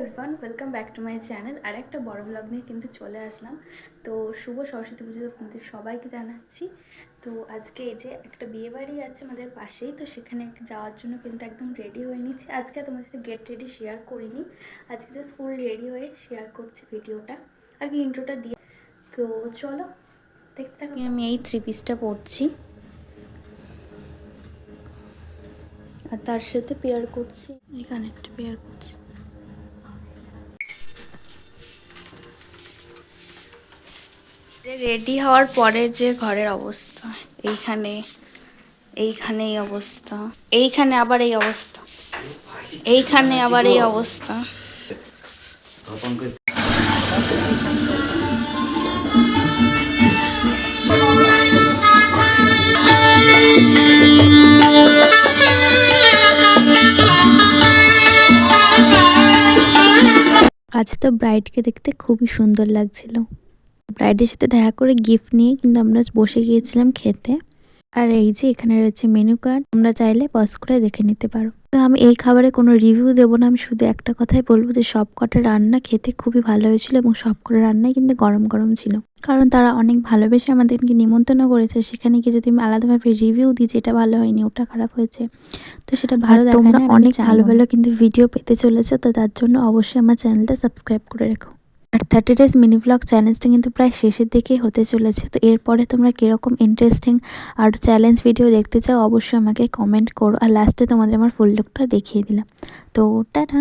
Everyone, welcome back to my channel. আর একটা বড় ব্লগ নিয়ে কিন্তু চলে আসলাম। তো শুভ সরস্বতী পুজো আপনাদের সবাইকে জানাচ্ছি। তো আজকে এই যে একটা বিয়ে বাড়ি আছে আমাদের পাশেই, তো সেখানে যাওয়ার জন্য কিন্তু একদম রেডি হয়ে নিচ্ছি। আজকে তোমার সাথে গেট রেডি শেয়ার করিনি, আজকে জাস্ট ফুল রেডি হয়ে শেয়ার করছি ভিডিওটা আর কি ইন্ট্রোটা দিয়ে। তো চলো দেখতে থাকি। আমি এই 3 পিসটা পরছি আর তার সাথে পেয়ার করছি, এখানে একটা পেয়ার করছি। রেডি হওয়ার পরে যে ঘরের অবস্থা, এইখানে এইখানে এই অবস্থা, এইখানে আবার এই অবস্থা, এইখানে আবার এই অবস্থা। আজ তো ব্রাইডকে দেখতে খুবই সুন্দর লাগছিল। ব্রাইডের সাথে দেখা করে গিফট নিয়ে কিন্তু আমরা বসে গিয়েছিলাম খেতে। আর এই যে এখানে রয়েছে মেনু কার্ড, তোমরা চাইলে পজ করে দেখে নিতে পারো। তো আমি এই খাবারে কোনো রিভিউ দেবো না, আমি শুধু একটা কথাই বলবো যে সব কটা রান্না খেতে খুবই ভালো হয়েছিল এবং সব কটা রান্নাই কিন্তু গরম গরম ছিল। কারণ তারা অনেক ভালোবেসে আমাদেরকে নিমন্ত্রণ করেছে, সেখানে গিয়ে যদি আমি আলাদাভাবে রিভিউ দিই যেটা ভালো হয়নি ওটা খারাপ হয়েছে, তো সেটা ভালো দেখায় না। তোমরা অনেক ভালো ভালো কিন্তু ভিডিও পেতে চলেছো, তো তার জন্য অবশ্যই আমার চ্যানেলটা সাবস্ক্রাইব করে রেখো। আর 30 ডেজ মিনি ব্লগ চ্যালেঞ্জটা কিন্তু প্রায় শেষের দিকেই হতে চলেছে। তো এরপরে তোমরা কীরকম ইন্টারেস্টিং আর চ্যালেঞ্জ ভিডিও দেখতে চাও অবশ্যই আমাকে কমেন্ট করো। আর লাস্টে তোমাদের আমার ফুল লুকটা দেখিয়ে দিলাম। তো টাটা।